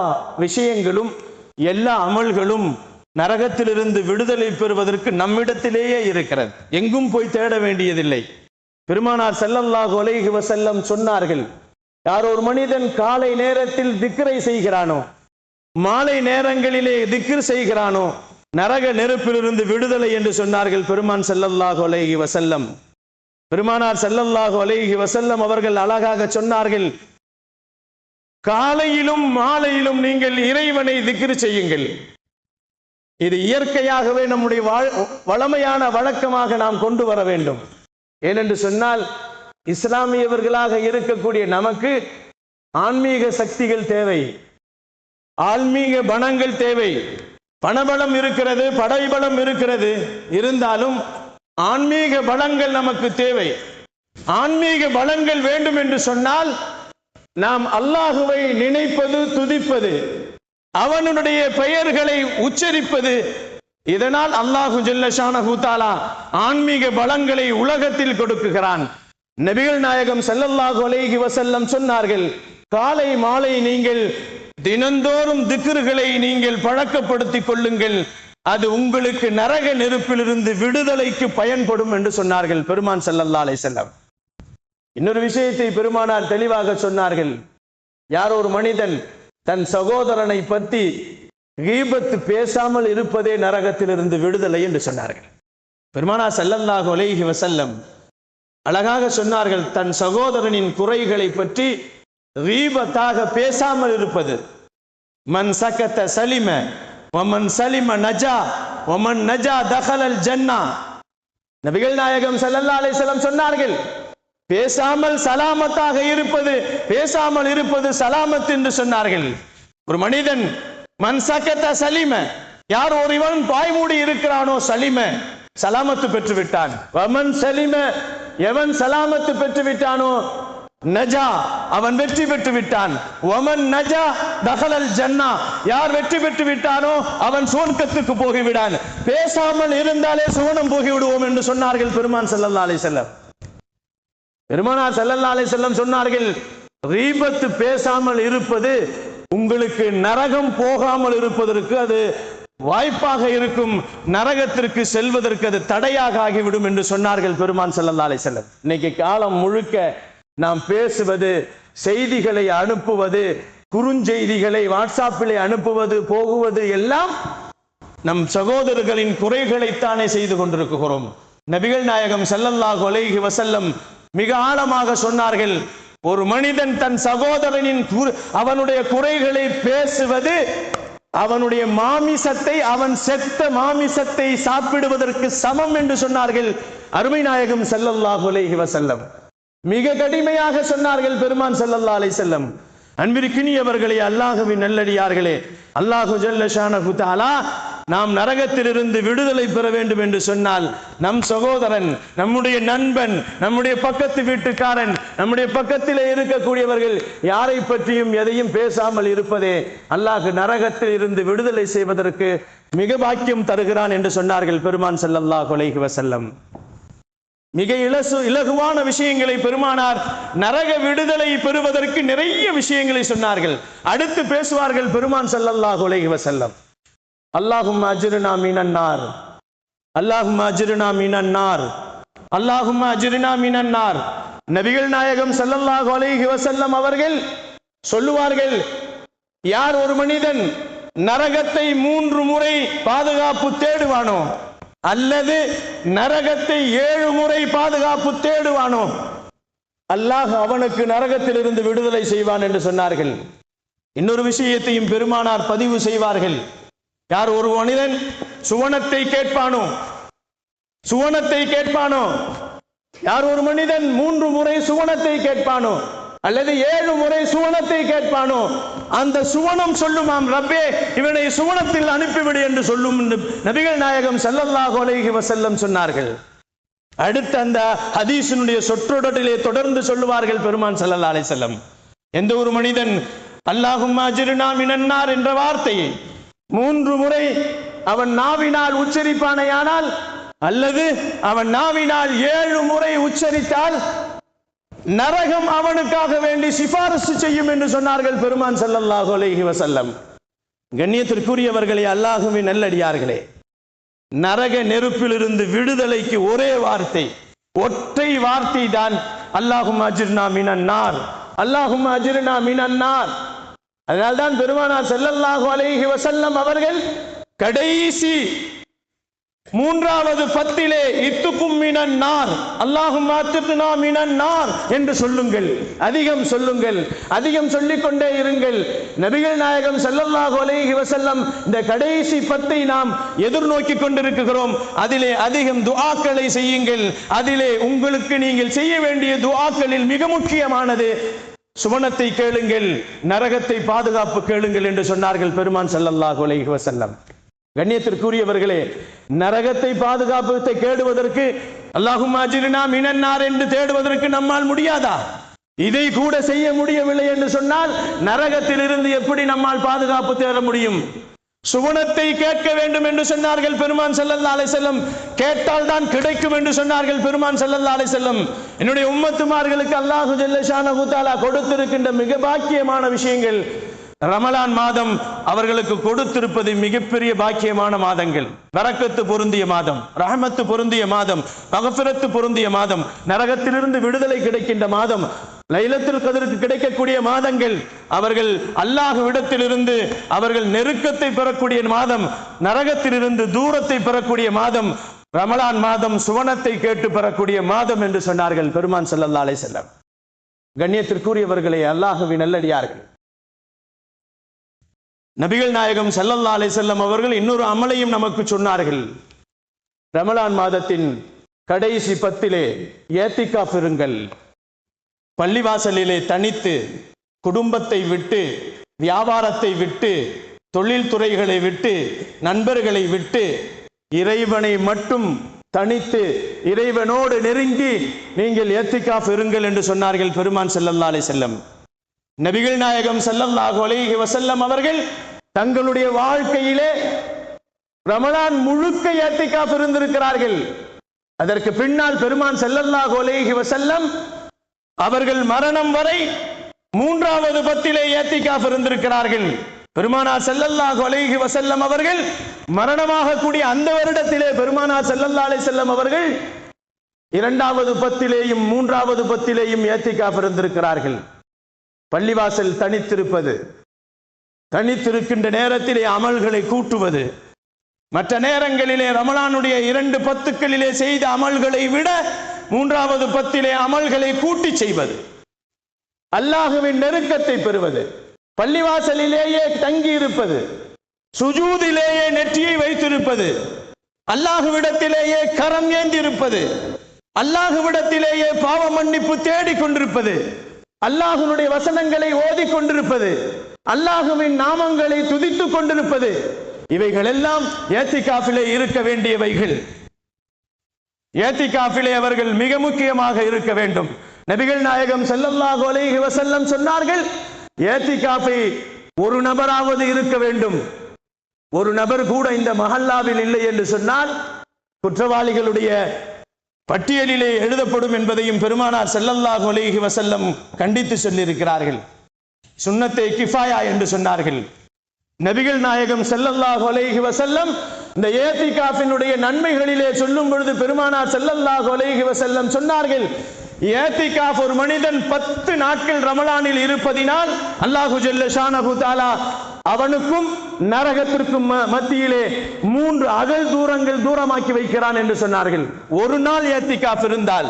விஷயங்களும் எல்லா அமல்களும் நரகத்திலிருந்து விடுதலை பெறுவதற்கு நம்மிடத்திலேயே இருக்கிறது. எங்கும் போய் தேட வேண்டியதில்லை. பெருமானார் ஸல்லல்லாஹு அலைஹி வஸல்லம் சொன்னார்கள், யார் ஒரு மனிதன் காலை நேரத்தில் திக்ரை செய்கிறானோ, மாலை நேரங்களிலே திக்ர் செய்கிறானோ, நரக நெருப்பிலிருந்து விடுதலை என்று சொன்னார்கள் பெருமான் ஸல்லல்லாஹு அலைஹி வஸல்லம். பெருமானார் ஸல்லல்லாஹு அலைஹி வஸல்லம் அவர்கள் அழகாக சொன்னார்கள், காலையிலும் மாலையிலும் நீங்கள் இறைவனை திக்ர் செய்யுங்கள். இது இயற்கையாகவே நம்முடைய வளமையான வழக்கமாக நாம் கொண்டு வர வேண்டும். ஏனென்று சொன்னால், இஸ்லாமியவர்களாக இருக்கக்கூடிய நமக்கு ஆன்மீக சக்திகள் தேவை, ஆன்மீக பணங்கள் தேவை. பணபலம் இருக்கிறது, படைபலம் இருக்கிறது, இருந்தாலும் ஆன்மீக பலங்கள் நமக்கு தேவை. ஆன்மீக பலங்கள் வேண்டும் என்று சொன்னால் நாம் அல்லாஹுவை நினைப்பது, துதிப்பது, அவனுடைய பெயர்களை உச்சரிப்பது. இதனால் அல்லாஹு ஜல்ல ஷானஹு தஆலா ஆன்மீக பலங்களை உலகத்தில் கொடுக்குகிறான். நபிகள் நாயகம் ஸல்லல்லாஹு அலைஹி வஸல்லம் சொன்னார்கள், காலை மாலை நீங்கள் தினந்தோறும் திக்ருகளை நீங்கள் பழக்கப்படுத்திக் கொள்ளுங்கள், அது உங்களுக்கு நரக நெருப்பிலிருந்து விடுதலைக்கு பயன்படும் என்று சொன்னார்கள் பெருமான் ஸல்லல்லாஹு அலைஹி வஸல்லம். இன்னொரு விஷயத்தை பெருமானார் தெளிவாக சொன்னார்கள், யார் ஒரு மனிதன் தன் சகோதரனை பற்றி கீபத் பேசாமல் இருப்பதே நரகத்திலிருந்து விடுதலை என்று சொன்னார்கள். பெருமானார் ஸல்லல்லாஹு அலைஹி வஸல்லம் அழகாக சொன்னார்கள், தன் சகோதரனின் குறைகளை பற்றி கீபத்தாக பேசாமல் இருப்பது. மன் சகத சலிம வமன் சலிம நஜா வமன் நஜா தகலல் ஜன்னா. நபிகள் நாயகம் ஸல்லல்லாஹு அலைஹி வஸல்லம் சொன்னார்கள், பேசாமல் சலாமத்தாக இருப்பது, பேசாமல் இருப்பது சலாமத் என்று சொன்னார்கள். ஒரு மனிதன் மன் சகத சலிம, யார் ஒருவன் வாய்மூடி இருக்கிறானோ சலிம, சலாமத்து பெற்று விட்டான். வமன் சலிம, எவன் சலாமத்து பெற்று விட்டானோ நஜா, அவன் வெற்றி பெற்று விட்டான். வமன் நஜா தகலல் ஜன்னா, யார் வெற்றி பெற்று விட்டானோ அவன் சுவர்க்கத்துக்கு போகிவிடான். பேசாமல் இருந்தாலே சுவனம் போகிவிடுவோம் என்று சொன்னார்கள் பெருமான் ஸல்லல்லாஹு அலைஹி வஸல்லம். பெருமானார் ஸல்லல்லாஹு அலைஹி வஸல்லம் சொன்னார்கள், கீபத் பேசாமல் இருப்பது உங்களுக்கு நரகம் போகாமல் இருப்பதற்கு அது வாய்ப்பாக இருக்கும், நரகத்திற்கு செல்வதற்கு அது தடையாக ஆகிவிடும் என்று சொன்னார்கள் பெருமான் ஸல்லல்லாஹு அலைஹி வஸல்லம். இன்னைக்கு காலம் முழுக்க நாம் பேசுவது, செய்திகளை அனுப்புவது, குறுஞ்செய்திகளை வாட்ஸ்அப்பிலே அனுப்புவது, போகுவது எல்லாம் நம் சகோதரர்களின் குறைகளைத்தானே செய்து கொண்டிருக்கிறோம். நபிகள் நாயகம் ஸல்லல்லாஹு அலைஹி வஸல்லம் மிக ஆழமாக சொன்னார்கள், ஒரு மனிதன் தன் சகோதரனின் அவனுடைய குறைகளை பேசுவது அவனுடைய மாமிசத்தை, அவன் செத்த மாமிசத்தை சாப்பிடுவதற்கு சமம் என்று சொன்னார்கள் அருமை நாயகம் ஸல்லல்லாஹு அலைஹி வஸல்லம். மிக கடுமையாக சொன்னார்கள் பெருமான் ஸல்லல்லாஹு அலைஹி வஸல்லம். அன்பிற்கினியவர்களே, அல்லாஹ்வின் நல்லடியார்களே, அல்லாஹு ஜல்ல ஷானஹு தஆலா நாம் நரகத்திலிருந்து விடுதலை பெற வேண்டும் என்று சொன்னால் நம் சகோதரன், நம்முடைய நண்பன், நம்முடைய பக்கத்து வீட்டுக்காரன், நம்முடைய பக்கத்திலே இருக்கக்கூடியவர்கள் யாரை பற்றியும் எதையும் பேசாமல் இருப்பதே அல்லாஹ் நரகத்தில் இருந்து விடுதலை செய்வதற்கு மிக பாக்கியம் தருகிறான் என்று சொன்னார்கள் பெருமான் ஸல்லல்லாஹு அலைஹி வஸல்லம். மிக இலகுவான விஷயங்களை பெருமானார் நரக விடுதலை பெறுவதற்கு நிறைய விஷயங்களை சொன்னார்கள். அடுத்து பேசுவார்கள் பெருமான் ஸல்லல்லாஹு அலைஹி வஸல்லம், அல்லாஹும்ம அஜ்ரினா மினன் நார், அல்லாஹும்ம அஜ்ரினா மினன் நார், அல்லாஹும்ம அஜ்ரினா மினன் நார். நபிகள் நாயகம் ஸல்லல்லாஹு அலைஹி வஸல்லம் அவர்கள் சொல்லுவார்கள், யார் ஒரு மனிதன் நரகத்தை 3 முறை பாதுகாப்பு தேடுவானோ அல்லது நரகத்தை 7 முறை பாதுகாப்பு தேடுவானோ அல்லாஹ் அவனுக்கு நரகத்திலிருந்து விடுதலை செய்வான் என்று சொன்னார்கள். இன்னொரு விஷயத்தையும் பெருமானார் பதிவு செய்வார்கள், யார் ஒரு மனிதன் சுவனத்தை கேட்பானோ, சுவனத்தை கேட்பானோ, யார் ஒரு மனிதன் 3 முறை சுவனத்தை கேட்பானோ அல்லது 7 முறை சுவனத்தை கேட்பானோ அந்த சுவனம் சொல்லுமாம், ரப்பே இவனை சுவனத்தில் அனுப்பிவிடு என்று சொல்லும் நபிகள் நாயகம் ஸல்லல்லாஹு அலைஹி வஸல்லம் சொன்னார்கள். அடுத்த அந்த ஹதீஸினுடைய சொற்றொடரிலே தொடர்ந்து சொல்லுவார்கள் பெருமான் ஸல்லல்லாஹு அலைஹி வஸல்லம், எந்த ஒரு மனிதன் அல்லாஹும்ம அஜ்ரினா மினன் நார் என்ற வார்த்தையை 3 முறை அவன் நாவினால் உச்சரிப்பானேயானால் அல்லது அவன் நாவினால் 7 முறை உச்சரித்தால் நரகம் அவனுக்காக வேண்டி சிபாரிசு செய்யும் என்று சொன்னார்கள் பெருமான் ஸல்லல்லாஹு அலைஹி வஸல்லம். கண்ணியத்திற்குரியவர்களே, அல்லாஹ்வின் நல்லடியார்களே, நரக நெருப்பிலிருந்து விடுதலைக்கு ஒரே வார்த்தை, ஒற்றை வார்த்தை தான் அல்லாஹும்ம அஜ்ரினா மினன் நார், அல்லாஹும்ம அஜ்ரினா மினன் நார். அதனால்தான் பெருமானார் ஸல்லல்லாஹு அலைஹி வஸல்லம் அவர்கள் கடைசி 3வது பத்திலே இத்துக்கும் மினன் நார், அல்லாஹும்ம அத்னா மினன் நார் என்று சொல்லுங்கள், அதிகம் சொல்லுங்கள், அதிகம் சொல்லிக்கொண்டே இருங்கள். நபிகள் நாயகம் ஸல்லல்லாஹு அலைஹி வஸல்லம் இந்த கடைசி 10ஐ நாம் எதிர்நோக்கி கொண்டிருக்கிறோம். அதிலே அதிகம் துஆக்களை செய்யுங்கள். அதிலே உங்களுக்கு நீங்கள் செய்ய வேண்டிய துஆக்களில் மிக முக்கியமானது சுவனத்தை கேளுங்கள், நரகத்தை பாதுகாப்பு கேளுங்கள் என்று சொன்னார்கள் பெருமான் ஸல்லல்லாஹு அலைஹி வஸல்லம். கண்ணியத்திற்குரியவர்களே, நரகத்தை பாதுகாப்பத்தை கேடுவதற்கு அல்லாஹும்ம அஜ்ரினா மினன் நார் என்று தேடுவதற்கு நம்மால் முடியாதா? இதை கூட செய்ய முடியவில்லை என்று சொன்னால் நரகத்தில் இருந்து எப்படி நம்மால் பாதுகாப்பு தேட முடியும்? சுவனத்தை கேட்க வேண்டும் என்று சொன்னார்கள் பெருமான் ஸல்லல்லாஹு அலைஹி வஸல்லம். கேட்டால் தான் கிடைக்கும் என்று சொன்னார்கள் பெருமான் ஸல்லல்லாஹு அலைஹி வஸல்லம். என்னுடைய உம்மத்துமார்களுக்கு அல்லாஹு ஜல்ல ஷானஹு தஆலா கொடுத்திருக்கின்ற மிக பாக்கியமான விஷயங்கள், ரமலான் மாதம் அவர்களுக்கு கொடுத்திருப்பது மிகப்பெரிய பாக்கியமான மாதங்கள், பரக்கத்து பொருந்திய மாதம், ரஹமத்து பொருந்திய மாதம், மக்ஃபிரத்து பொருந்திய மாதம், நரகத்திலிருந்து விடுதலை கிடைக்கின்ற மாதம், லைலத்துல் கத்ருக்கு கிடைக்கக்கூடிய மாதங்கள், அவர்கள் அல்லாஹ்விடத்திலிருந்து அவர்கள் நெருக்கத்தை பெறக்கூடிய மாதம், நரகத்திலிருந்து தூரத்தை பெறக்கூடிய மாதம், ரமலான் மாதம் சுவனத்தை கேட்டு பெறக்கூடிய மாதம் என்று சொன்னார்கள் பெருமான் ஸல்லல்லாஹு அலைஹி வஸல்லம். கண்ணியத்திற்குரியவர்களே, அல்லாஹ்வின் நல்லடியார்கள், நபிகள் நாயகம் ஸல்லல்லாஹு அலைஹி வஸல்லம் அவர்கள் இன்னொரு அமலையும் நமக்கு சொன்னார்கள். ரமலான் மாதத்தின் கடைசி 10இலே ஏத்திகாஃப் இருங்கள். பள்ளிவாசலிலே தனித்து, குடும்பத்தை விட்டு, வியாபாரத்தை விட்டு, தொழில் துறைகளை விட்டு, நண்பர்களை விட்டு, இறைவனை மட்டும் தனித்து இறைவனோடு நெருங்கி நீங்கள் ஏத்திகாஃப் இருங்கள் என்று சொன்னார்கள் பெருமான் ஸல்லல்லாஹு அலைஹி வஸல்லம். நபிகள் நாயகம் ஸல்லல்லாஹு அலைஹி வஸல்லம் அவர்கள் தங்களுடைய வாழ்க்கையிலே ரமலான் முழுக்க ஏத்திகாஃப் இருந்திருக்கிறார்கள். அதற்கு பின்னால் பெருமான் ஸல்லல்லாஹு அலைஹி வஸல்லம் அவர்கள் மரணம் வரை மூன்றாவது பத்திலே ஏத்திகாஃப் இருந்திருக்கிறார்கள். பெருமானார் ஸல்லல்லாஹு அலைஹி வஸல்லம் அவர்கள் மரணமாக கூடிய அந்த வருடத்திலே பெருமானார் ஸல்லல்லாஹு அலைஹி வஸல்லம் அவர்கள் இரண்டாவது பத்திலேயும் மூன்றாவது பத்திலேயும் ஏத்திகாஃப் இருந்திருக்கிறார்கள். பள்ளிவாசல் தனித்திருப்பது, தனித்திருக்கின்ற நேரத்திலே அமல்களை கூட்டுவது, மற்ற நேரங்களிலே ரமலானுடைய 2 பத்துக்களிலே செய்த அமல்களை விட மூன்றாவது பத்திலே அமல்களை கூட்டி செய்வது, அல்லாஹ்வின் நெருக்கத்தை பெறுவது, பள்ளிவாசலிலேயே தங்கி இருப்பது, சுஜூதிலேயே நெற்றியை வைத்திருப்பது, அல்லாஹ்விடத்திலேயே கரம் ஏந்தி இருப்பது, அல்லாஹ்விடத்திலேயே பாவ மன்னிப்பு தேடிக் கொண்டிருப்பது, அல்லாஹ்வுடைய வசனங்களை ஓதிக் கொண்டிருப்பது, அல்லாஹ்வின் நாமங்களை துதித்துக் கொண்டிருப்பது, இவைகள் எல்லாம் ஏத்திகாஃபிலே இருக்க வேண்டியவைகள். ஏத்திகாஃபிலே அவர்கள் மிக முக்கியமாக இருக்க வேண்டும். நபிகள் நாயகம் ஸல்லல்லாஹு அலைஹி வஸல்லம் சொன்னார்கள், ஏத்திகாஃபை ஒரு நபராவது இருக்க வேண்டும். ஒரு நபர் கூட இந்த மஹல்லாவில் இல்லை என்று சொன்னால் குற்றவாளிகளுடைய பட்டியலிலே எழுதப்படும் என்பதையும் பெருமானார் ஸல்லல்லாஹு அலைஹி வஸல்லம் கண்டித்து சொல்லியிருக்கிறார்கள். சுன்னத்தே கிஃபாயா என்று சொன்னார்கள். நபிகள் நாயகம் ஸல்லல்லாஹு அலைஹி வஸல்லம் இந்த ஏத்திகாஃபினுடைய நன்மைகளிலே சொல்லும் பொழுது பெருமானார் ஸல்லல்லாஹு அலைஹி வஸல்லம் சொன்னார்கள், ஏத்திகாஃப் ஒரு மனிதன் 10 நாட்கள் ரமலானில் இருப்பதினால் அல்லாஹு ஜல்ல ஷானஹு தஆலா அவனுக்கும் நரகத்திற்கும் மத்தியிலே 3 அகல் தூரங்கள் தூரமாக்கி வைக்கிறான் என்று சொன்னார்கள். ஒரு நாள் ஏத்திகாஃப் இருந்தால்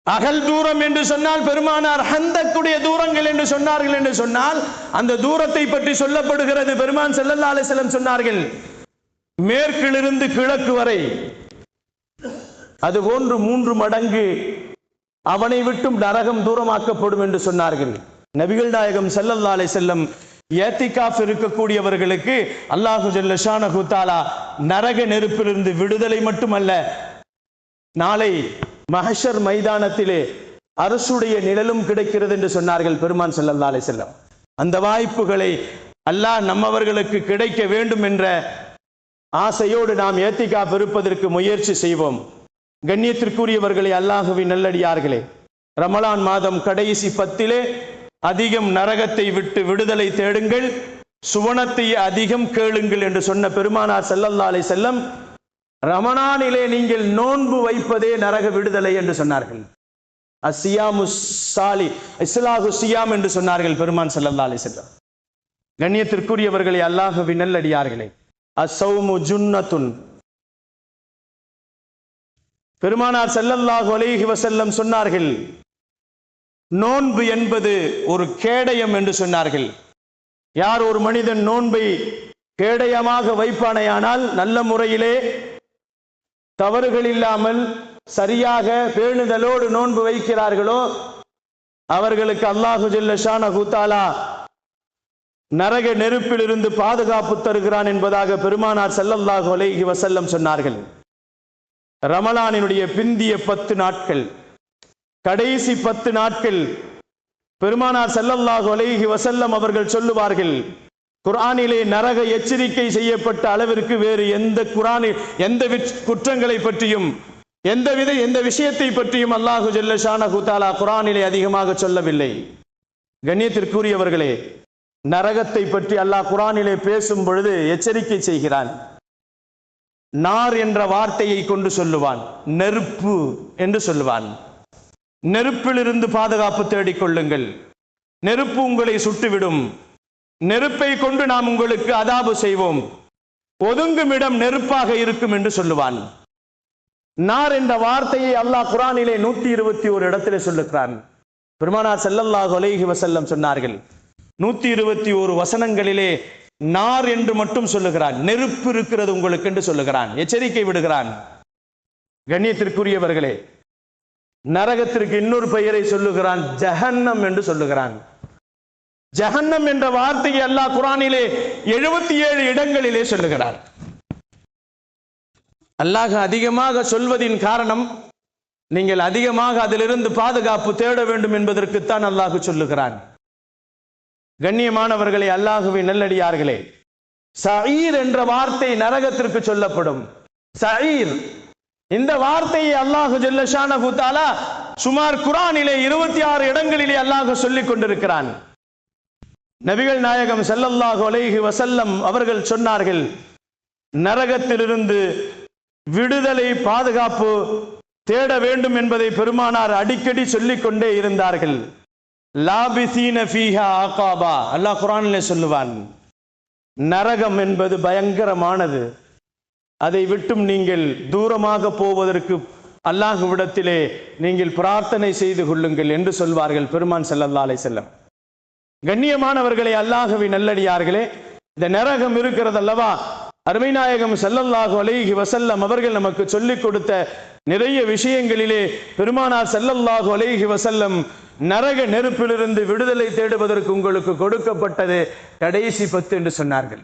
அகல் தூரம் என்று சொன்னால் பெருமானார் ஹந்தக்குடைய தூரங்கள் என்று சொன்னார்கள். என்று சொன்னால் அந்த தூரத்தை பற்றி சொல்லப்படுகிறது. பெருமான் ஸல்லல்லாஹு அலைஹி வஸல்லம் சொன்னார்கள், மேற்கிலிருந்து கிழக்கு வரை அதுபோன்று 3 மடங்கு அவனை விட்டும் நரகம் தூரமாக்கப்படும் என்று சொன்னார்கள். நபிகள் நாயகம் ஸல்லல்லாஹு அலைஹி வஸல்லம் ஏத்திகாஃப் இருக்கக்கூடியவர்களுக்கு அல்லாஹு ஜல்ல ஷானஹு தஆலா நரக நெருப்பிலிருந்து விடுதலை மட்டுமல்ல, நாளை மஹ்ஷர் மைதானத்திலே அரசுடைய நிழலும் கிடைக்கிறது என்று சொன்னார்கள் பெருமான் ஸல்லல்லாஹு அலைஹி வஸல்லம். அந்த வாய்ப்புகளை அல்லாஹ் நம்மவர்களுக்கு கிடைக்க வேண்டும் என்ற ஆசையோடு நாம் ஏத்திகாஃப் இருப்பதற்கு முயற்சி செய்வோம். கண்ணியத்திற்குரியவர்களே, அல்லாஹ்வின் நல்லடியார்களே, ரமலான் மாதம் கடைசி 10 அதிகம் நரகத்தை விட்டு விடுதலை தேடுங்கள், சுவனத்தை அதிகம் கேளுங்கள் என்று சொன்ன பெருமானார் ஸல்லல்லாஹு அலைஹி வஸல்லம் ரமலானிலே நீங்கள் நோன்பு வைப்பதே நரக விடுதலை என்று சொன்னார்கள். அஸ்ஸியாமு ஸாலி இஸ்லாஹு ஸியாம் என்று சொன்னார்கள் பெருமான் ஸல்லல்லாஹு அலைஹி வஸல்லம். கண்ணியத்திற்குரியவர்களே, அல்லாஹ்வின் நல்லடியார்களே, அஸ்ஸௌமு ஜுன்னத்துன், பெருமானார் ஸல்லல்லாஹு அலைஹி வஸல்லம் சொன்னார்கள், நோன்பு என்பது ஒரு கேடயம் என்று சொன்னார்கள். யார் ஒரு மனிதன் நோன்பை கேடயமாக வைப்பானையானால், நல்ல முறையிலே தவறுகள் இல்லாமல் சரியாக பேணுதலோடு நோன்பு வைக்கிறார்களோ அவர்களுக்கு அல்லாஹு ஜல்ல ஷானஹு தஆலா நரக நெருப்பிலிருந்து பாதுகாப்பு தருகிறான் என்பதாக பெருமானார் ஸல்லல்லாஹு அலைஹி வஸல்லம் சொன்னார்கள். ரமலானினுடைய பிந்திய 10 நாட்கள், கடைசி 10 நாட்கள் பெருமானார் ஸல்லல்லாஹு அலைஹி வஸல்லம் அவர்கள் சொல்லுவார்கள், குர்ஆனிலே நரக எச்சரிக்கை செய்யப்பட்ட அளவிற்கு வேறு எந்த குற்றங்களை பற்றியும் எந்த விஷயத்தை பற்றியும் அல்லாஹு ஜல்ல ஷானஹு தஆலா குர்ஆனிலே அதிகமாக சொல்லவில்லை. கண்ணியத்திற்குரியவர்களே, நரகத்தை பற்றி அல்லாஹ் குர்ஆனிலே பேசும் பொழுது எச்சரிக்கை செய்கிறான். நார் என்ற வார்த்தையை கொண்டு சொல்லுவான், நெருப்பு என்று சொல்லுவான். நெருப்பிலிருந்து பாதுகாப்பு தேடிக்கொள்ளுங்கள், நெருப்பு உங்களை சுட்டுவிடும், நெருப்பை கொண்டு நாம் உங்களுக்கு அதாபு செய்வோம், ஒதுங்கும் இடம் நெருப்பாக இருக்கும் என்று சொல்லுவான். நார் என்ற வார்த்தையை அல்லாஹ் குர்ஆனிலே 121 இடத்திலே சொல்லுகிறான். பெருமானார் ஸல்லல்லாஹு அலைஹி வஸல்லம் சொன்னார்கள், 121 வசனங்களிலே நார் என்று மட்டும் சொல்லுகிறான், நெருப்பு இருக்கிறது உங்களுக்கு என்று சொல்லுகிறான், எச்சரிக்கை விடுகிறான். கண்ணியத்திற்குரியவர்களே, நரகத்திற்கு இன்னொரு பெயரை சொல்லுகிறான், ஜஹன்னம் என்று சொல்லுகிறான். ஜஹன்னம் என்ற வார்த்தையை அல்லாஹ் குர்ஆனிலே 77 இடங்களிலே சொல்லுகிறார். அல்லாஹ் அதிகமாக சொல்வதின் காரணம், நீங்கள் அதிகமாக அதிலிருந்து பாதுகாப்பு தேட வேண்டும் என்பதற்குத்தான் அல்லாஹ் சொல்லுகிறான். கண்ணியமானவர்களே, அல்லாஹ்வின் நல்லடியார்களே, சஈர் என்ற வார்த்தை நரகத்திற்கு சொல்லப்படும். சஈர் இந்த வார்த்தையை அல்லாஹு ஜல்ல ஷானஹு தஆலா சுமார் குர்ஆனிலே 26 இடங்களிலே அல்லாஹ் சொல்லிக் கொண்டிருக்கிறான். நபிகள் நாயகம் ஸல்லல்லாஹு அலைஹி வஸல்லம் அவர்கள் சொன்னார்கள், நரகத்திலிருந்து விடுதலை பாதுகாப்பு தேட வேண்டும் என்பதை பெருமானார் அடிக்கடி சொல்லிக் கொண்டே இருந்தார்கள். லாபிசீன ஃபீஹா ஆகாபா, அல்லாஹ் குர்ஆனிலே சொல்லுவான், நரகம் என்பது பயங்கரமானது, அதை விட்டும் நீங்கள் தூரமாக போவதற்கு அல்லாஹ்விடத்திலே நீங்கள் பிரார்த்தனை செய்து கொள்ளுங்கள் என்று சொல்வார்கள் பெருமான் ஸல்லல்லாஹு அலைஹி வஸல்லம். கண்ணியமானவர்களே, அல்லாஹ்வின் நல்லடியார்களே, இந்த நரகம் இருக்கிறது அல்லவா, அருமை நாயகம் ஸல்லல்லாஹு அலைஹி வஸல்லம் அவர்கள் நமக்கு சொல்லிக் கொடுத்த நிறைய விஷயங்களிலே பெருமானார் ஸல்லல்லாஹு அலைஹி வஸல்லம் நரக நெருப்பிலிருந்து விடுதலை தேடுவதற்கு உங்களுக்கு கொடுக்கப்பட்டது கடைசி 10 என்று சொன்னார்கள்.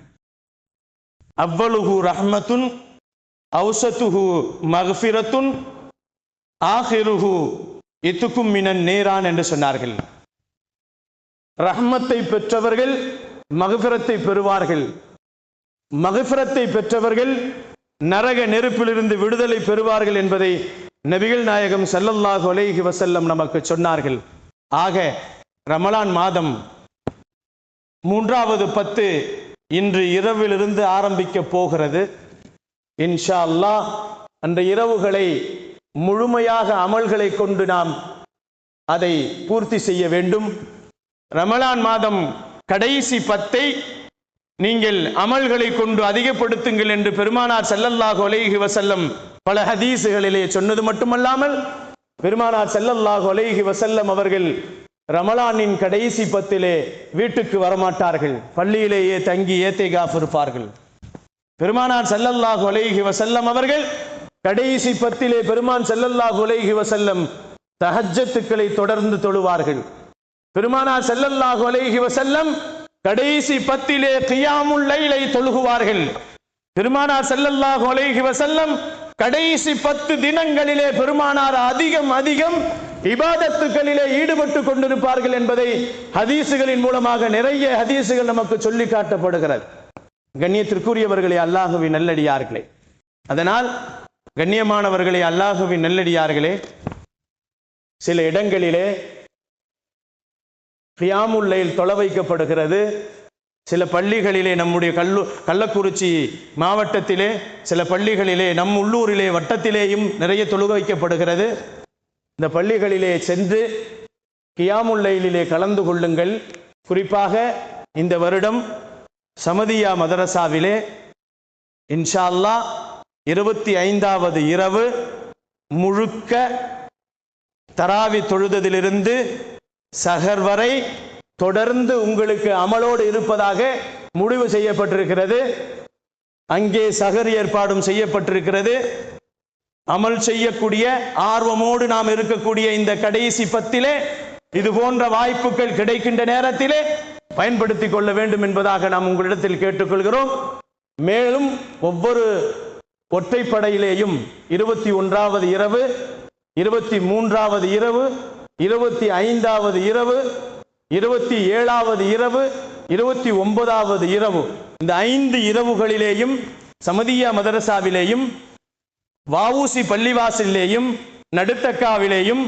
அவ்வலுஹு ரஹ்மத்துன், அவ்சத்துஹு மக்ஃபிரத்துன், ஆஹிருஹு இத்துக்கும் மினன் நேரான் என்று சொன்னார்கள். ரஹ்மத்தை பெற்றவர்கள் மக்ஃபிரத்தை பெறுவார்கள், மக்ஃபிரத்தை பெற்றவர்கள் நரக நெருப்பிலிருந்து விடுதலை பெறுவார்கள் என்பதை நபிகள் நாயகம் ஸல்லல்லாஹு அலைஹி வஸல்லம் நமக்கு சொன்னார்கள். ஆக ரமலான் மாதம் 3வது 10 இன்று இரவிலிருந்து ஆரம்பிக்க போகிறது. இன்ஷா அல்லாஹ் அந்த இரவுகளை முழுமையாக அமல்களை கொண்டு நாம் அதை பூர்த்தி செய்ய வேண்டும். ரமலான் மாதம் கடைசி 10 நீங்கள் அமல்களை கொண்டு அதிகப்படுத்துங்கள் என்று பெருமானார் ஸல்லல்லாஹு அலைஹி வஸல்லம் பல ஹதீஸுகளிலே சொன்னது மட்டுமல்லாமல் பெருமானார் ஸல்லல்லாஹு அலைஹி வஸல்லம் அவர்கள் ரமலானின் கடைசி 10 வீட்டுக்கு வரமாட்டார்கள், பள்ளியிலேயே தங்கி ஏத்திகாஃப் இருப்பார்கள். பெருமானார் ஸல்லல்லாஹு அலைஹி வஸல்லம் அவர்கள் கடைசி 10 பெருமான் ஸல்லல்லாஹு அலைஹி வஸல்லம் தஹஜ்ஜத்துக்களை தொடர்ந்து தொழுவார்கள். பெருமானார் ஸல்லல்லாஹு அலைஹி வஸல்லம் கடைசி 10 கியாமுல் லைலை தொழுகுவார்கள். பெருமானார் ஸல்லல்லாஹு அலைஹி வஸல்லம் கடைசி 10 தினங்களிலே பெருமானார் அதிகம் இபாதத்துகளிலே ஈடுபட்டு கொண்டிருப்பார்கள் என்பதை ஹதீசுகளின் மூலமாக நிறைய ஹதீசுகள் நமக்கு சொல்லி காட்டப்படுகிறது. கண்ணியத்திற்குரியவர்களே, அல்லாஹ்வின் நல்லடியார்களே, அதனால் கண்ணியமானவர்களே, அல்லாஹ்வின் நல்லடியார்களே, சில இடங்களிலே கியாமுல் லைல் தொழ வைக்கப்படுகிறது. சில பள்ளிகளிலே, நம்முடைய கள்ளக்குறிச்சி மாவட்டத்திலே சில பள்ளிகளிலே, நம் உள்ளூரிலே வட்டத்திலேயும் நிறைய தொழுக வைக்கப்படுகிறது. இந்த பள்ளிகளிலே சென்று கியாமுல் லைலிலே கலந்து கொள்ளுங்கள். குறிப்பாக இந்த வருடம் சமதியா மதரசாவிலே இன்ஷா அல்லாஹ் 25வது இரவு முழுக்க தராவி தொழுததிலிருந்து சஹர் வரை தொடர்ந்து உங்களுக்கு அமலோடு இருப்பதாக முடிவு செய்யப்பட்டிருக்கிறது. அங்கே சஹர் ஏற்பாடும் செய்யப்பட்டிருக்கிறது. அமல் செய்யக்கூடிய ஆர்வமோடு நாம் இருக்கக்கூடிய இந்த கடைசி 10 இது போன்ற வாய்ப்புகள் கிடைக்கின்ற நேரத்திலே பயன்படுத்திக் கொள்ள வேண்டும் என்பதாக நாம் உங்களிடத்தில் கேட்டுக்கொள்கிறோம். மேலும் ஒவ்வொரு ஒற்றைப்படையிலேயும் 21வது இரவு, 23வது இரவு, 25வது இரவு, 27வது இரவு, 29வது இரவு, இந்த 5 இரவுகளிலேயும் சமதியா மதரசாவிலேயும், வஉசி பள்ளிவாசலிலேயும், நடுத்தக்காவிலேயும்,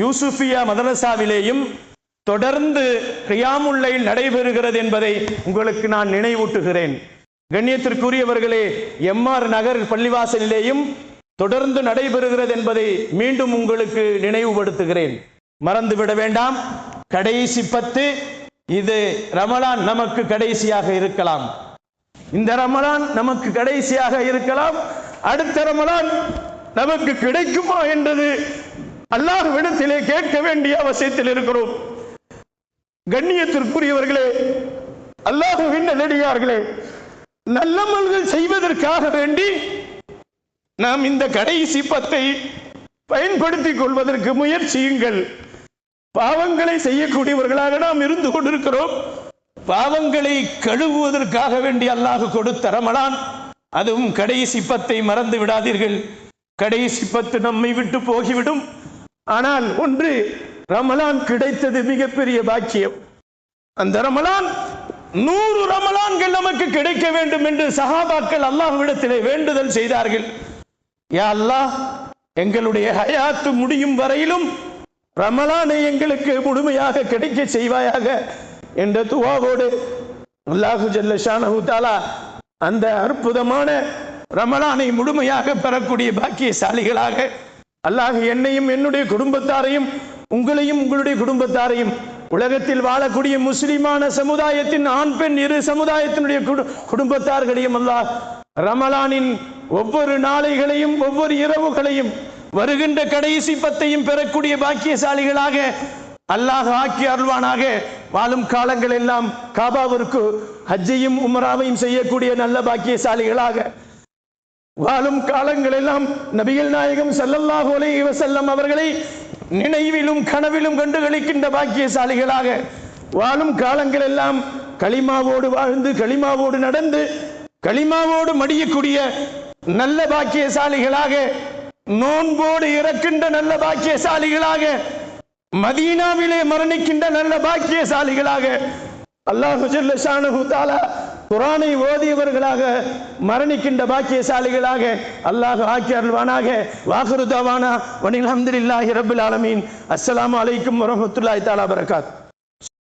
யூசுஃபியா மதரசாவிலேயும் தொடர்ந்து கியாமுல் லைல் நடைபெறுகிறது என்பதை உங்களுக்கு நான் நினைவூட்டுகிறேன். கண்ணியத்திற்குரியவர்களே, எம்ஆர் நகர் பள்ளிவாசலிலேயும் தொடர்ந்து நடைபெறுகிறது என்பதை மீண்டும் உங்களுக்கு நினைவுபடுத்துகிறேன். மறந்துவிட வேண்டாம். கடைசி 10 இது ரமலான் நமக்கு கடைசியாக இருக்கலாம். இந்த ரமலான் நமக்கு கடைசியாக இருக்கலாம். அடுத்த ரமலான் நமக்கு கிடைக்குமா என்றது அல்லாஹ்விடத்திலே கேட்க வேண்டிய அவசியத்தில் இருக்கிறோம். கண்ணியத்திற்குரியவர்களே, அல்லாஹ்வின் நல்லடியார்களே, நல்லமல்கள் செய்வதற்காக வேண்டி நாம் இந்த கடைசி 10 பயன்படுத்திக் கொள்வதற்கு முயற்சியுங்கள். பாவங்களை செய்யக்கூடியவர்களாக நாம் இருந்து கொண்டிருக்கிறோம். பாவங்களை கழுவுவதற்காக வேண்டி அல்லாஹ் கொடுத்த ரமலான், அதுவும் கடைசி 10 மறந்து விடாதீர்கள். கடைசி 10 நம்மை விட்டு போகிவிடும். ஆனால் ஒன்று, ரமலான் கிடைத்தது மிகப்பெரிய பாக்கியம். அந்த ரமலான் 100 ரமலான்கள் நமக்கு கிடைக்க வேண்டும் என்று சஹாபாக்கள் அல்லாஹ்விடத்திலே வேண்டுதல் செய்தார்கள். யா அல்லாஹ், எங்களுடைய ஹயாத்து முடியும் வரையிலும் ரமலானை எங்களுக்கு முழுமையாக கிடைக்க செய்வாயாக என்ற துஆவோடு அல்லாஹு ஜல்ல ஷானஹு தஆலா அந்த அற்புதமான ரமலானை முழுமையாக பெறக்கூடிய பாக்கியசாலிகளாக அல்லாஹ் என்னையும் என்னுடைய குடும்பத்தாரையும் உங்களையும் உங்களுடைய குடும்பத்தாரையும் உலகத்தில் வாழக்கூடிய முஸ்லிமான சமுதாயத்தின் ஆண் பெண் இரு சமுதாயத்தினுடைய குடும்பத்தார்களையும் அல்லாஹ் ரமலானின் ஒவ்வொரு நாளைகளையும் ஒவ்வொரு இரவுகளையும் வருகின்ற கடைசி பத்தையும் பெறக்கூடிய பாக்கியசாலிகளாக அல்லாஹ் ஆக்கி அருள்வானாக. வாழும் காலங்கள் எல்லாம் காபாவிற்கு ஹஜ்ஜையும் உம்ராவையும் செய்யக்கூடிய நல்ல பாக்கியசாலிகளாக, வாழும் காலங்கள் எல்லாம் நபிகள் நாயகம் ஸல்லல்லாஹு அலைஹி வஸல்லம் அவர்களை நினைவிலும் கனவிலும் கண்டுகளிக்கின்ற பாக்கியசாலிகளாக, வாழும் காலங்கள் எல்லாம் களிமாவோடு வாழ்ந்து களிமாவோடு நடந்து களிமாவோடு மடியக்கூடிய நல்ல பாக்கியசாலிகளாக, நோன்போடு இறக்கின்ற நல்ல பாக்கியசாலிகளாக, மதீனாவிலே மரணிக்கின்ற நல்ல பாக்கியசாலிகளாக, அல்லாஹு ஜல்ல ஷானஹு தஆலா குர்ஆனை ஓதியவர்களாக மரணிக்கின்ற பாக்கியசாலிகளாக அல்லாஹ் ஆக்கி அருள்வானாக. வாஹிரு தவானா வனில் ஹம்துலில்லாஹி ரப்பில் ஆலமீன். அஸ்ஸலாமு அலைக்கும் வரஹ்மத்துல்லாஹி தஆலா பரகாத்துஹு.